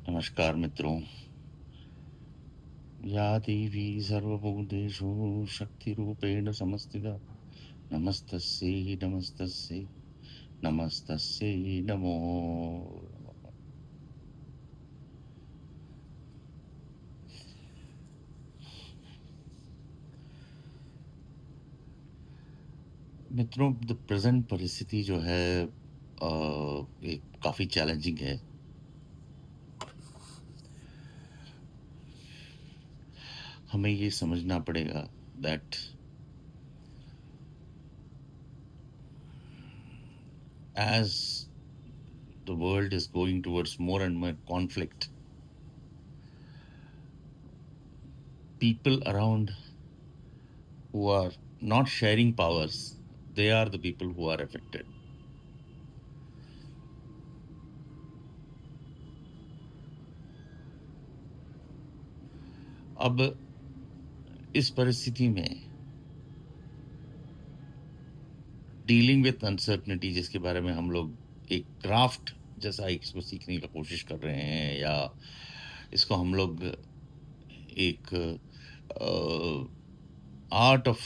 नमस्कार मित्रों। या देवी सर्वभूतेषु शक्तिरूपेण संस्थिता नमस्तस्यै नमस्तस्यै नमस्तस्यै नमो नमः। मित्रों, द प्रेजेंट परिस्थिति जो है ये काफ़ी चैलेंजिंग है। हमें ये समझना पड़ेगा that as the world is going towards more and more conflict, people around who are not sharing powers, they are the people who are affected. अब इस परिस्थिति में डीलिंग विथ अनसर्टनिटी, जिसके बारे में हम लोग एक क्राफ्ट जैसा इसको सीखने की कोशिश कर रहे हैं, या इसको हम लोग एक art of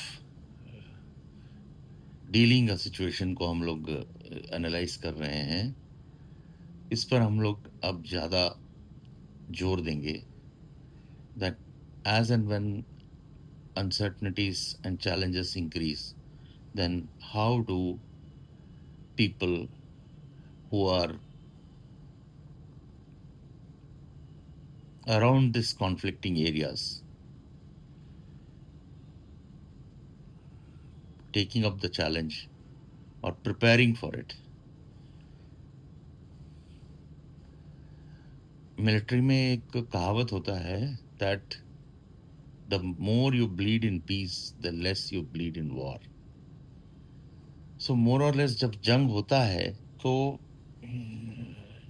dealing a situation को हम लोग एनालाइज कर रहे हैं। इस पर हम लोग अब ज़्यादा जोर देंगे that as and when uncertainties and challenges increase, then how do people who are around these conflicting areas taking up the challenge or preparing for it? Military में एक कहावत होता है that the more you bleed in peace the less you bleed in war. So more और less जब जंग होता है तो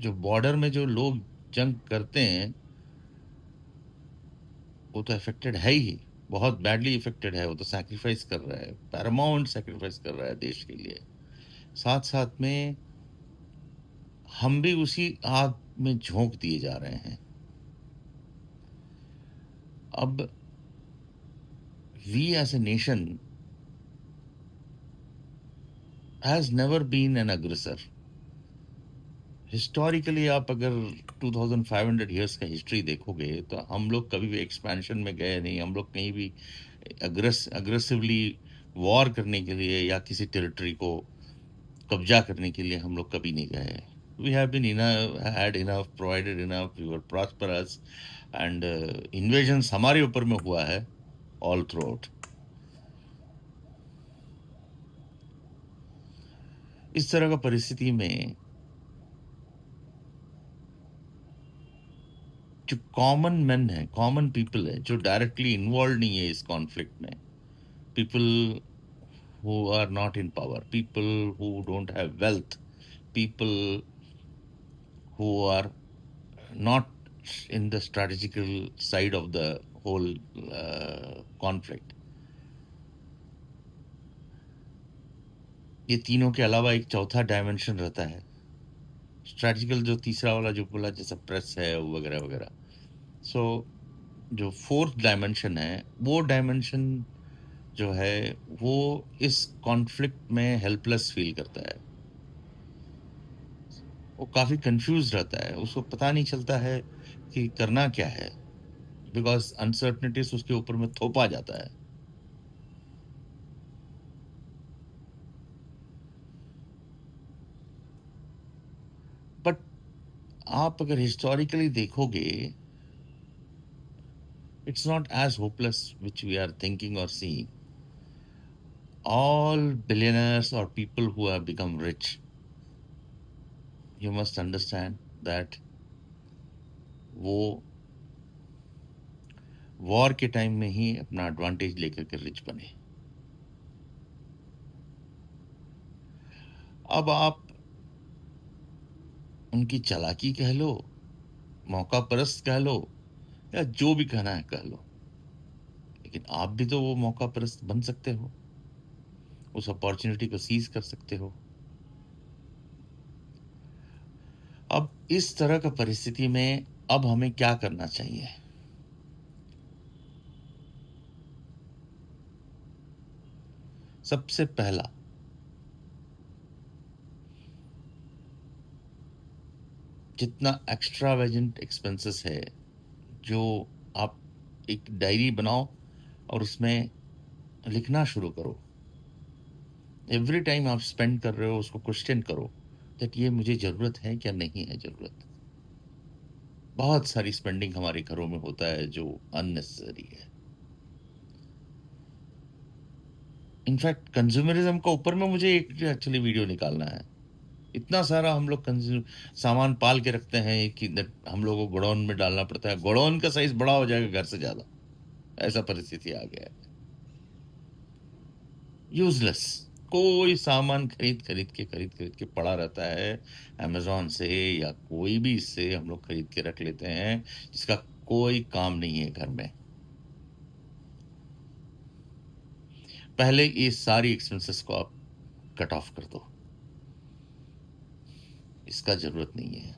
जो बॉर्डर में जो लोग जंग करते हैं वो तो अफेक्टेड है ही, बहुत बैडली इफेक्टेड है। वो तो सैक्रिफाइस कर रहा है, पैरामाउंट सैक्रिफाइस कर रहा है देश के लिए। साथ साथ में हम भी उसी आग में झोंक दिए जा रहे हैं। अब we as a nation has never been an aggressor. Historically आप अगर 2500 ईयर्स का हिस्ट्री देखोगे तो हम लोग कभी भी एक्सपेंशन में गए नहीं। हम लोग कहीं भी अग्रेसिवली वॉर करने के लिए या किसी टेरिटरी को कब्जा करने के लिए हम लोग कभी नहीं गए। We have been had enough, provided enough, we were prosperous, and invasions हमारे ऊपर में हुआ है all throughout। इस तरह का परिस्थिति में जो कॉमन मैन है, कॉमन पीपल है, जो डायरेक्टली इन्वॉल्व नहीं है इस कॉन्फ्लिक्ट में, people who are not in power, people who don't have wealth, people who are not in the strategical side of the whole conflict, ये तीनों के अलावा एक चौथा डायमेंशन रहता है स्ट्रेटजिकल, जो तीसरा वाला जो बोला जैसा प्रेस है वगैरह वगैरह। सो जो फोर्थ डायमेंशन है, वो डायमेंशन जो है वो इस कॉन्फ्लिक्ट में हेल्पलेस फील करता है। वो काफ़ी कंफ्यूज रहता है, उसको पता नहीं चलता है कि करना क्या है, बिकॉज अनसर्टनिटीज उसके ऊपर में थोपा जाता है। बट आप अगर हिस्टोरिकली देखोगे, it's not as hopeless which we are thinking or seeing. All billionaires or people who have become rich, you must understand that वो वॉर के टाइम में ही अपना एडवांटेज लेकर के रिच बने। अब आप उनकी चालाकी कह लो, मौका परस्त कह लो, या जो भी कहना है कह लो, लेकिन आप भी तो वो मौका परस्त बन सकते हो, उस अपॉर्चुनिटी को सीज कर सकते हो। अब इस तरह का परिस्थिति में अब हमें क्या करना चाहिए? सबसे पहला, जितना एक्स्ट्रावेजेंट एक्सपेंसेस है, जो आप एक डायरी बनाओ और उसमें लिखना शुरू करो। एवरी टाइम आप स्पेंड कर रहे हो उसको क्वेश्चन करो दैट ये मुझे ज़रूरत है क्या नहीं है ज़रूरत। बहुत सारी स्पेंडिंग हमारे घरों में होता है जो अननेसेसरी है। इनफैक्ट कंज्यूमरिज्म का ऊपर में मुझे एक एक्चुअली वीडियो निकालना है। इतना सारा हम लोग कंज्यूम सामान पाल के रखते हैं कि हम लोगों को गोडाउन में डालना पड़ता है। गोडाउन का साइज़ बड़ा हो जाएगा घर से ज़्यादा, ऐसा परिस्थिति आ गया है। यूज़लेस, कोई सामान खरीद के पड़ा रहता है अमेज़न से या कोई भी इससे हम लोग खरीद के रख लेते हैं, जिसका कोई काम नहीं है घर में। पहले ये सारी एक्सपेंसेस को आप कट ऑफ कर दो, इसका ज़रूरत नहीं है।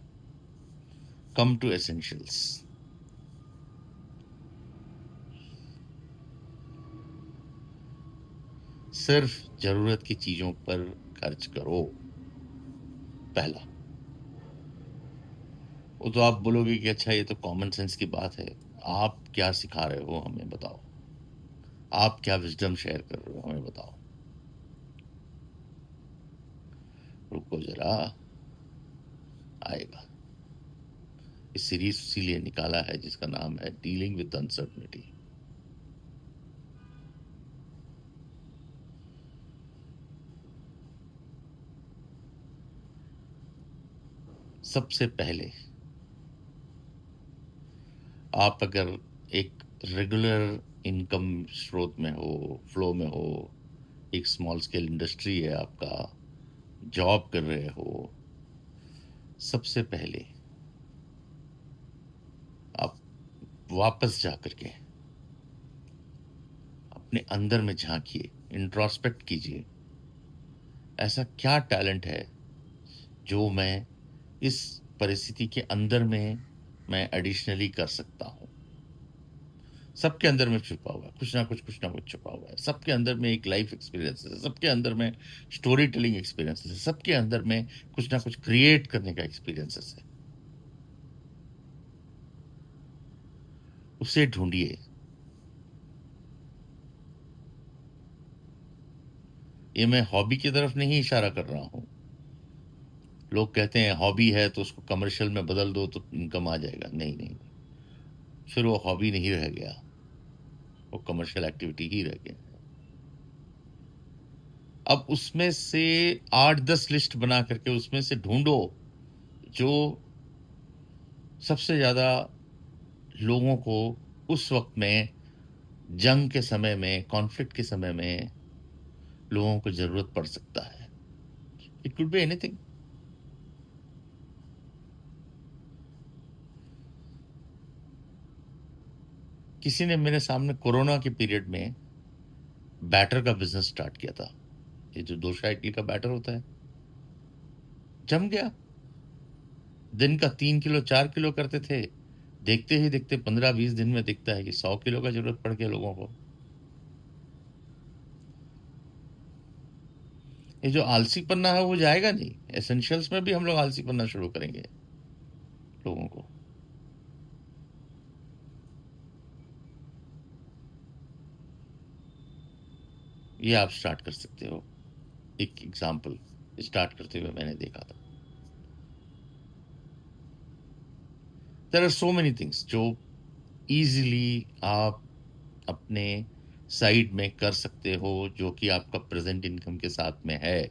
Come to essentials. सिर्फ ज़रूरत की चीज़ों पर खर्च करो, पहला। वो तो आप बोलोगे कि अच्छा ये तो कॉमन सेंस की बात है। आप क्या सिखा रहे हो हमें बताओ? आप क्या विज़डम शेयर कर रहे हो हमें बताओ? रुको ज़रा, आएगा। इस सीरीज़ इसीलिए निकाला है जिसका नाम है डीलिंग विद अनसर्टेनिटी। सबसे पहले आप अगर एक रेगुलर इनकम स्रोत में हो, फ्लो में हो, एक स्मॉल स्केल इंडस्ट्री है आपका, जॉब कर रहे हो, सबसे पहले आप वापस जा कर के अपने अंदर में झाँकिए, इंट्रोस्पेक्ट कीजिए। ऐसा क्या टैलेंट है जो मैं इस परिस्थिति के अंदर में मैं एडिशनली कर सकता हूँ? सबके अंदर में छुपा हुआ है, कुछ ना कुछ छुपा हुआ है। सबके अंदर में एक लाइफ एक्सपीरियंस है, सबके अंदर में स्टोरी टेलिंग एक्सपीरियंस है, सबके अंदर में कुछ ना कुछ क्रिएट करने का एक्सपीरियंसेस है। उसे ढूँढिए। ये मैं हॉबी की तरफ नहीं इशारा कर रहा हूँ। लोग कहते हैं हॉबी है तो उसको कमर्शियल में बदल दो तो इनकम आ जाएगा। नहीं, नहीं, फिर वो हॉबी नहीं रह गया, वो कमर्शियल एक्टिविटी ही रह गया। अब उसमें से 8-10 लिस्ट बना करके उसमें से ढूँढो जो सबसे ज़्यादा लोगों को उस वक़्त में, जंग के समय में, कॉन्फ्लिक्ट के समय में लोगों को ज़रूरत पड़ सकता है। It could be anything. किसी ने मेरे सामने कोरोना के पीरियड में बैटर का बिज़नेस स्टार्ट किया था। ये जो डोसा इडली का बैटर होता है, जम गया। दिन का 3 किलो, 4 किलो करते थे। देखते ही देखते 15-20 दिन में दिखता है कि 100 किलो का ज़रूरत पड़ गया लोगों को। ये जो आलसीपना है वो जाएगा नहीं। एसेंशियल्स में भी हम लोग आलसीपना शुरू करेंगे लोगों को। ये आप स्टार्ट कर सकते हो। एक एग्ज़ाम्पल स्टार्ट करते हुए मैंने देखा था। There are so many things जो ईज़िली आप अपने साइड में कर सकते हो, जो कि आपका प्रेज़ेंट इनकम के साथ में है।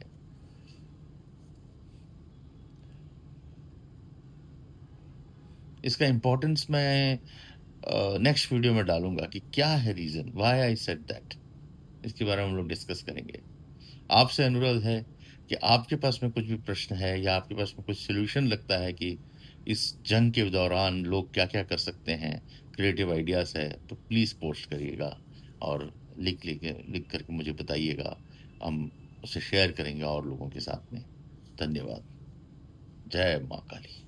इसका इम्पोर्टेंस मैं नेक्स्ट वीडियो में डालूँगा कि क्या है reason, why I said that. इसके बारे में हम लोग डिस्कस करेंगे। आपसे अनुरोध है कि आपके पास में कुछ भी प्रश्न है या आपके पास में कुछ सॉल्यूशन लगता है कि इस जंग के दौरान लोग क्या-क्या कर सकते हैं, क्रिएटिव आइडियाज़ है, तो प्लीज़ पोस्ट करिएगा और लिख करके मुझे बताइएगा। हम उसे शेयर करेंगे और लोगों के साथ में। धन्यवाद। जय माँ काली।